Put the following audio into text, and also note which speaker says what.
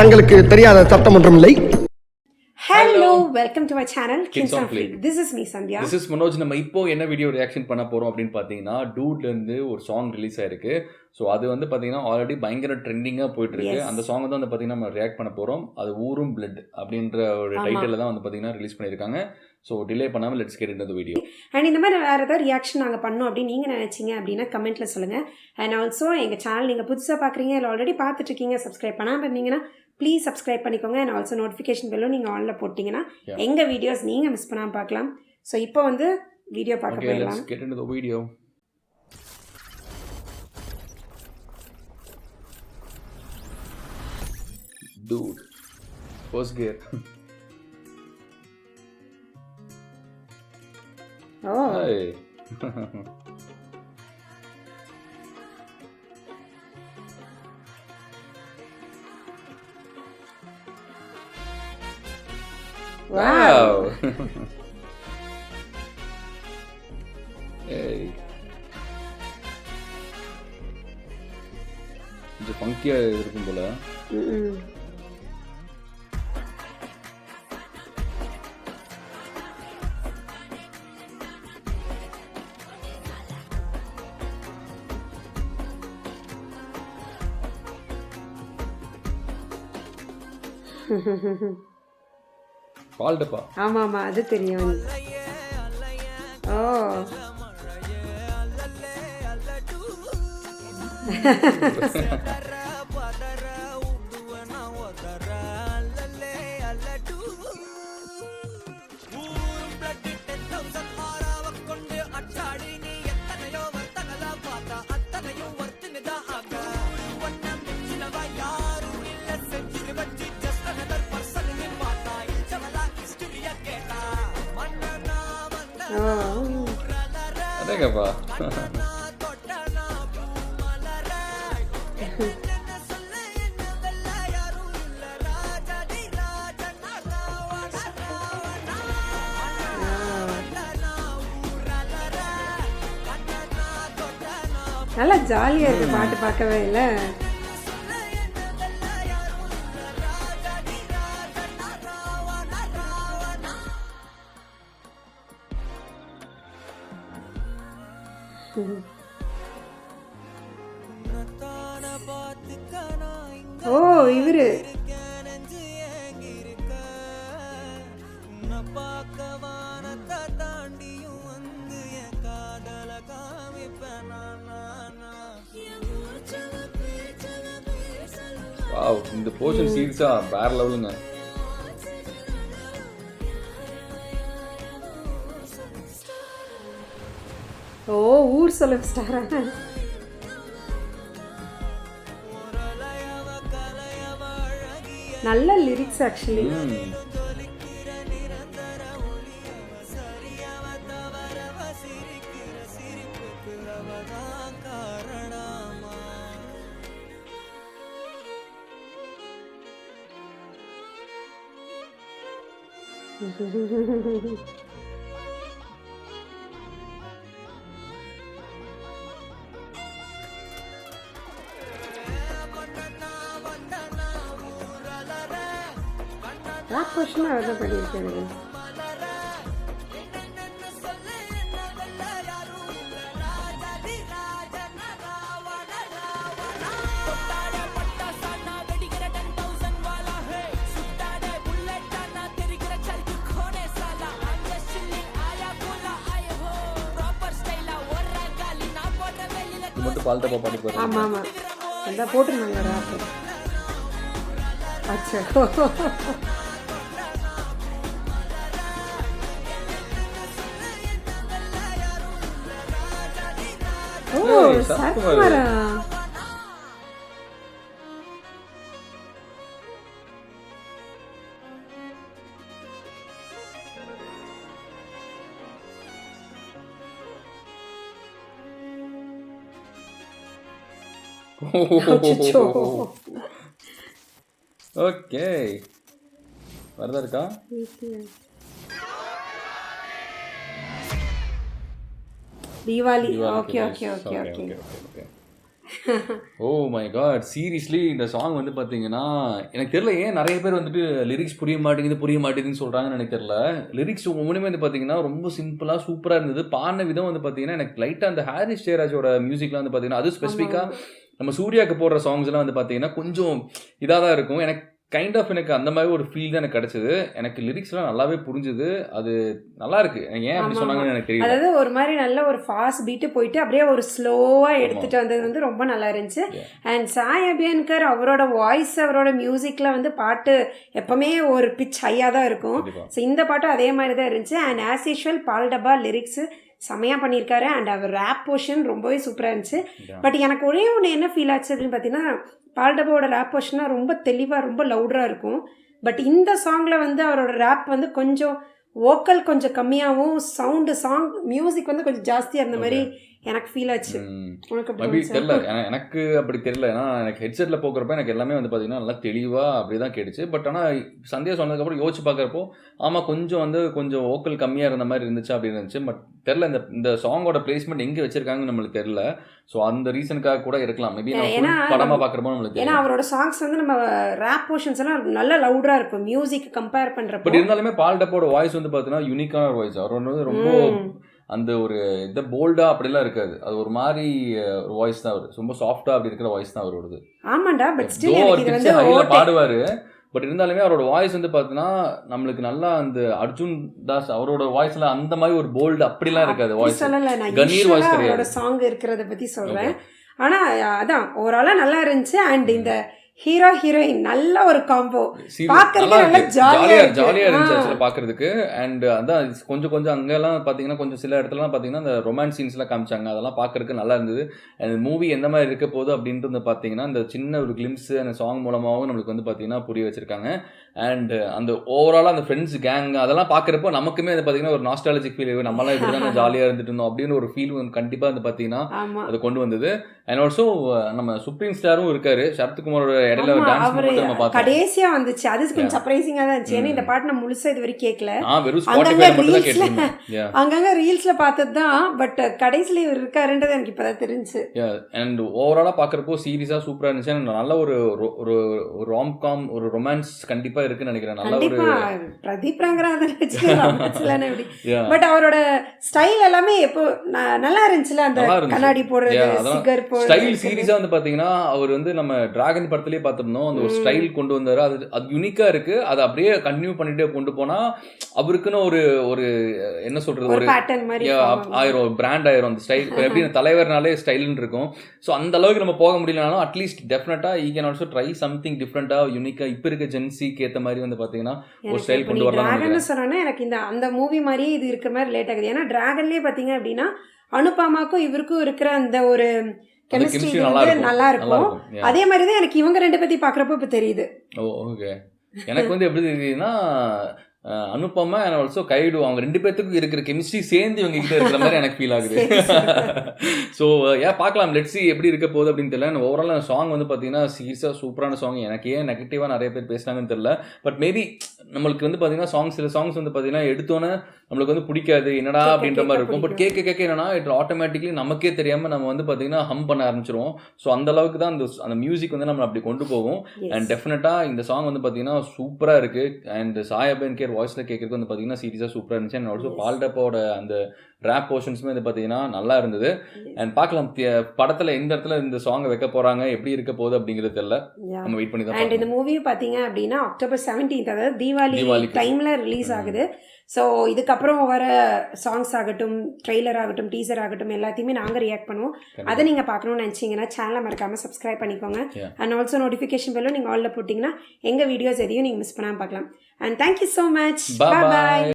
Speaker 1: தங்களுக்கு தெரியாத சட்டம் ஒன்றும் இல்லை.
Speaker 2: Hello, welcome to my channel kinsonfleek. This is me Sandhya.
Speaker 3: This is Manoj. நம்ம இப்போ என்ன வீடியோ ரியாக்ஷன் பண்ண போறோம் அப்படின்னு பாத்தீங்கன்னா டூட்ல இருந்து ஒரு சாங் ரிலீஸ் ஆயிருக்கு. ஸோ அது வந்து பாத்தீங்கன்னா ஆல்ரெடி பயங்கர ட்ரெண்டிங்கா போயிட்டு இருக்கு. அந்த சாங் தான் வந்து பாத்தீங்கன்னா நம்ம ரியாக்ட் பண்ண போறோம். அது ஊரும் பிளட் அப்படின்ற ஒரு டைட்டில் தான் வந்து பாத்தீங்கன்னா ரிலீஸ் பண்ணிருக்காங்க. ஸோ டிலே பண்ணாமல் let's get into the video.
Speaker 2: And இந்த மாதிரி வேறு ஏதாவது ரியாக்ஷன் நாங்கள் பண்ணோம் அப்படின்னு நீங்கள் நினச்சிங்க அப்படின்னா கமெண்ட்டில் சொல்லுங்கள். அண்ட் ஆல்சோ எங்கள் சேனல் நீங்கள் புதுசாக பார்க்குறீங்க இல்லை ஆல்ரெடி பார்த்துட்ருக்கீங்க, சப்ஸ்கிரைப் பண்ணாமல் இருந்தீங்கன்னா ப்ளீஸ் சப்ஸ்கிரைப் பண்ணிக்கோங்க. அண்ட் ஆல்சோ நோட்டிஃபிகேஷன் பெல்லும் நீங்கள் ஆனில் போட்டிங்கன்னா எங்கள் வீடியோஸ் நீங்கள் மிஸ் பண்ணாமல் பார்க்கலாம். ஸோ இப்போ வந்து வீடியோ பார்க்க போயிடலாம்.
Speaker 3: Let's get into the video. Dude, first gear.
Speaker 2: Oh.
Speaker 3: Hi.
Speaker 2: Wow.
Speaker 3: Hey. இது ஃபங்கியா இருக்கும் போல. பால் டப்பா.
Speaker 2: ஆமாம் ஆமாம், அது தெரியும். ஓ
Speaker 3: அதேங்கப்பா.
Speaker 2: நல்லா ஜாலியாக இருக்குது பாட்டு பார்க்கவே இல்லை. ஓ இவரு
Speaker 3: வாவ், இந்த போர்ஷன் சீன்ஸா வேற லெவலுங்க.
Speaker 2: ஓ ஊர் சொல்ல ஸ்டாரா. நல்ல லிரிக்ஸ் ஆக்சுவலி. ராப் போர்ஷன் அவர் தான் பண்ணியிருக்காரு.
Speaker 3: இது மட்டும் பால் டப்பா பாடி போறாங்க.
Speaker 2: ஆமாம் ஆமாம், அதான் போட்டுருந்தாங்க ராப். அச்சா ஓ சத்குமாரா.
Speaker 3: ஓகே, வரதா இருக்கா?
Speaker 2: Deepavali. Okay okay okay okay.
Speaker 3: Oh my god, seriously இந்த சாங் வந்து பார்த்தீங்கன்னா எனக்கு தெரியல ஏன் நிறைய பேர் வந்துட்டு லிரிக்ஸ் புரிய மாட்டேங்குதுன்னு சொல்கிறாங்கன்னு எனக்கு தெரியல. லிரிக்ஸ் ஒவ்வொன்றுமே வந்து பார்த்தீங்கன்னா ரொம்ப சிம்பிளாக சூப்பராக இருந்தது. பாடின விதம் வந்து பார்த்தீங்கன்னா எனக்கு லைட்டாக அந்த ஹாரிஸ் ஜெயராஜோட மியூசிக்லாம் வந்து பார்த்தீங்கன்னா அது ஸ்பெசிஃபிக்காக நம்ம சூர்யாவுக்கு போடுற சாங்ஸ்லாம் வந்து பார்த்தீங்கன்னா கொஞ்சம் இதாக தான் இருக்கும். எனக்கு அந்த மாதிரி ஒரு ஃபீல் தான் எனக்கு கிடைச்சது. எனக்கு லிரிக்ஸ்லாம் நல்லாவே புரிஞ்சுது. அது நல்லா இருக்கு. ஏன் அப்படி சொன்னாங்கன்னு எனக்கு தெரியல.
Speaker 2: அதாவது ஒரு மாதிரி நல்ல ஒரு ஃபாஸ்ட் பீட்டு போயிட்டு அப்படியே ஒரு ஸ்லோவாக எடுத்துகிட்டு வந்தது வந்து ரொம்ப நல்லா இருந்துச்சு. அண்ட் சாய் அபியன்கர் அவரோட வாய்ஸ், அவரோட மியூசிக்கில் வந்து பாட்டு எப்போவுமே ஒரு பிச் ஹையாக தான் இருக்கும். ஸோ இந்த பாட்டும் அதே மாதிரி தான் இருந்துச்சு. அண்ட் ஆஸ் யூஷுவல் பால் டப்பா லிரிக்ஸு செமையாக பண்ணியிருக்காரு. அண்ட் அவர் ரேப் போர்ஷன் ரொம்பவே சூப்பராக இருந்துச்சு. பட் எனக்கு ஒரே ஒன்று என்ன ஃபீல் ஆச்சு அப்படின்னு பார்த்தீங்கன்னா, பால் டப்பாவோட ரேப் போர்ஷனாக ரொம்ப தெளிவாக ரொம்ப லவுடராக இருக்கும். பட் இந்த சாங்கில் வந்து அவரோட ரேப் வந்து கொஞ்சம் வோக்கல் கொஞ்சம் கம்மியாகவும் சவுண்டு சாங் மியூசிக் வந்து கொஞ்சம் ஜாஸ்தியாக இருந்த மாதிரி எனக்கு ஃபீல் ஆச்சு. உனக்கு அப்படி
Speaker 3: தெரியல, எனக்கு அப்படி தெரியல. ஏன்னா எனக்கு ஹெட்செட்டில் போக்குறப்ப எனக்கு எல்லாமே வந்து பார்த்தீங்கன்னா நல்லா தெளிவாக அப்படி தான் கேட்டுச்சு. பட் ஆனால் சந்தியா சொன்னதுக்கப்புறம் யோசிச்சு பார்க்குறப்போ ஆமாம் கொஞ்சம் வோக்கல் கம்மியாக இருந்த மாதிரி இருந்துச்சு அப்படின்னு இருந்துச்சு. பட் தெரில இந்த சாங்கோட பிளேஸ்மெண்ட் எங்கே வச்சிருக்காங்கன்னு நம்மளுக்கு தெரியல. ஸோ அந்த ரீசனுக்காக கூட இருக்கலாம். மேபி படமாக பார்க்குறப்போ நம்மளுக்கு ஏன்னா
Speaker 2: அவரோட சாங்ஸ் வந்து நம்ம ரேப் போர்ஷன்ஸ் எல்லாம் நல்ல லவுடராக இருக்கும் மியூசிக் கம்பேர் பண்ணுறப்போ.
Speaker 3: பட் இருந்தாலுமே பால் டப்போட வாய்ஸ் வந்து பார்த்தீங்கன்னா யூனிக்கான வாய்ஸ். அவர் வந்து ரொம்ப அந்த ஒரு இந்த போல்டா அப்படிலாம் இருக்காது. அது ஒரு மாதிரி ஒரு வாய்ஸ் தான். அவர் ரொம்ப சாஃப்டா அப்படி இருக்கிற வாய்ஸ் தான் அவரோடது.
Speaker 2: ஆமாண்டா, பட் ஸ்டில் எனக்கு இது வந்து
Speaker 3: ஹைல பாடுவாரு. பட் இருந்தாலுமே அவரோட வாய்ஸ் வந்து பார்த்தீங்கன்னா நம்மளுக்கு நல்லா அந்த அர்ஜுன் தாஸ் அவரோட வாய்ஸ்ல அந்த மாதிரி ஒரு போல்டு அப்படிலாம் இருக்காது. வாய்ஸ் கணீர் வாய்ஸ் கிடையாது.
Speaker 2: சாங் இருக்கிறத பத்தி சொல்றேன். ஆனா அதான் ஓவராலா நல்லா இருந்துச்சு. அண்ட் இந்த ஹீரோ ஹீரோயின் நல்ல ஒரு காம்போ, பாக்குறதுக்கு ஜாலியா
Speaker 3: இருந்துச்சு பாக்குறதுக்கு. அண்ட் அதான் கொஞ்சம் அங்கெல்லாம் பாத்தீங்கன்னா கொஞ்சம் சில இடத்துலலாம் பாத்தீங்கன்னா அந்த ரொமான்ஸ் சீன்ஸ்லாம் காமிச்சாங்க. அதெல்லாம் பாக்குறதுக்கு நல்லா இருந்தது. அந்த மூவி எந்த மாதிரி இருக்க போகுது அப்படின்றது பாத்தீங்கன்னா இந்த சின்ன ஒரு கிளிம்ஸ் அந்த சாங் மூலமாகவும் நம்மளுக்கு வந்து பாத்தீங்கன்னா புரிய வச்சிருக்காங்க. அண்ட் அந்த ஓவராலா அந்த ஃப்ரெண்ட்ஸ் கேங் அதெல்லாம் பாக்குறப்போ நமக்குமே அது பாத்தீங்கன்னா ஒரு நாஸ்டாலஜிக் ஃபீல், நம்மளாம் இப்படிதான் ஜாலியா இருந்துட்டு இருந்தோம் அப்படின்னு ஒரு ஃபீல் கண்டிப்பா வந்து பாத்தீங்கன்னா அது கொண்டு வந்தது. அண்ட் ஆல்சோ நம்ம சுப்ரீம் ஸ்டாரும் இருக்காரு, சரத்குமாரோட இடையில டான்ஸ் மட்டும் நம்ம பார்த்தோம்.
Speaker 2: கடைசியா வந்துச்சு. அது கொஞ்சம் சர்ப்ரைசிங்கா தான் இருந்துச்சு. ஏன்னா இந்த பாட்டு நான் முழுசா இது வரைக்கும் கேட்கல.
Speaker 3: வெறும் ஸ்பாட்டிஃபை மட்டும் தான் கேட்டிருந்தேன்.
Speaker 2: அங்கங்க ரீல்ஸ்ல பார்த்தது தான். பட் கடைசில இவர் இருக்காருன்றது எனக்கு இப்பதான் தெரிஞ்சு.
Speaker 3: அண்ட் ஓவராலா பாக்குறப்போ சீரியஸா சூப்பரா இருந்துச்சு. நல்ல ஒரு ராம்காம் ஒரு ரொமான்ஸ் கண்டிப்பா இருக்குன்னு நினைக்கிறேன். நல்ல ஒரு
Speaker 2: பிரதீப் ரங்கநாதன் எப்படி பட் அவரோட ஸ்டைல் எல்லாமே எப்போ நல்லா இருந்துச்சுல. அந்த கண்ணாடி போடுறது, சிகர் போடுறது
Speaker 3: ஸ்டைல் சீரியஸா வந்து பாத்தீங்கன்னா அவர் வந்து நம்ம டிராகன் படத்திலேயே பார்த்திருந்தோம். அந்த ஒரு ஸ்டைல் கொண்டு வந்தாரு. அது யூனிக்கா இருக்கு. அதை அப்படியே கண்டினியூ பண்ணிட்டே கொண்டு போனா அவருக்குன்னு ஒரு என்ன சொல்றது ஒரு ஆயிரம் பிராண்ட் ஆயிரும் அந்த ஸ்டைல். எப்படி தலைவர்னாலே ஸ்டைல்னு இருக்கும். ஸோ அந்த அளவுக்கு நம்ம போக முடியலனாலும் அட்லீஸ்ட் டெஃபினட்டா ஈ கேன் ஆல்சோ ட்ரை சம்திங் டிஃப்ரெண்டா யூனிக்கா இப்ப இருக்க ஜென்சிக்கு ஏற்ற மாதிரி வந்து பாத்தீங்கன்னா ஒரு ஸ்டைல் கொண்டு வரலாம்.
Speaker 2: சொன்னா எனக்கு அந்த மூவி மாதிரியே இது இருக்கிற மாதிரி லேட் ஆகுது. ஏன்னா டிராகன்லயே பாத்தீங்க அப்படின்னா அனுபமாக்கும் இவருக்கும் இருக்கிற அந்த ஒரு கெமிஸ்ட்ரி நல்லா இருக்கும். அதே மாதிரி தான் எனக்கு இவங்க ரெண்டு பத்தி பாக்குறப்ப இப்ப தெரியுது.
Speaker 3: ஓகே, எனக்கு வந்து எப்படி தெரியுதுன்னா அனுப்பமா அண்ட் ஆல்சோ கைடு அவங்க ரெண்டு பேர்த்துக்கும் இருக்கிற கெமிஸ்ட்ரி சேர்ந்து இவங்க கிட்ட இருக்கிற மாதிரி எனக்கு ஃபீல் ஆகுது. ஸோ பார்க்கலாம், லெட்ஸ் சி எப்படி இருக்க போகுது அப்படின்னு தெரியல. ஓவரால் அந்த சாங் வந்து பார்த்தீங்கன்னா சீரியஸாக சூப்பரான சாங். எனக்கு ஏன் நெகட்டிவாக நிறைய பேர் பேசுனாங்கன்னு தெரியல. பட் மேபி நம்மளுக்கு வந்து பார்த்தீங்கன்னா சில சாங்ஸ் வந்து பார்த்தீங்கன்னா எடுத்தோன்னே நம்மளுக்கு வந்து பிடிக்காது, என்னடா அப்படின்ற மாதிரி இருக்கும். பட் கேட்க என்னன்னா இட் ஆட்டோமேட்டிக்லி நமக்கே தெரியாமல் நம்ம வந்து பார்த்தீங்கன்னா ஹம் பண்ண ஆரம்பிச்சிருவோம். ஸோ அந்த அளவுக்கு தான் அந்த மியூசிக் வந்து நம்ம அப்படி கொண்டு போகும். அண்ட் டெஃபினட்டாக இந்த சாங் வந்து பார்த்தீங்கன்னா சூப்பராக இருக்குது. அண்ட் சாய் அபியன்கர் வாய்ஸில் கேட்கறதுக்கு வந்து பார்த்தீங்கன்னா சீரியஸாக சூப்பராக இருந்துச்சு. அண்ட் ஆல்சோ பால் டப்பாவோட அந்த ரேப் போர்ஷன்ஸுமே வந்து பார்த்தீங்கன்னா நல்லா இருந்தது. அண்ட் பார்க்கலாம் படத்தில் எந்த இடத்துல இந்த சாங்கை வைக்க போகிறாங்க, எப்படி இருக்க போகுது அப்படிங்கிறது தெரியல. நம்ம வெயிட் பண்ணி தான்.
Speaker 2: அண்ட் இந்த மூவியை பார்த்தீங்க அப்படின்னா அக்டோபர் 17 அதாவது தீபாவளி டைமில் ரிலீஸ் ஆகுது. ஸோ இதுக்கப்புறம் வர சாங்ஸ் ஆகட்டும், ட்ரெய்லர் ஆகட்டும், டீசர் ஆகட்டும் எல்லாத்தையுமே நாங்கள் ரியாக்ட் பண்ணுவோம். அதை நீங்கள் பார்க்கணும்னு நினச்சிங்கன்னா சேனலை மறக்காமல் சப்ஸ்கிரைப் பண்ணிக்கோங்க. அண்ட் ஆல்சோ நோட்டிஃபிகேஷன் பெல்லும் நீங்கள் ஆலில் போட்டிங்கன்னா எங்கள் வீடியோஸ் எதையும் நீங்கள் மிஸ் பண்ணாமல் பார்க்கலாம். And thank you so much. Bye.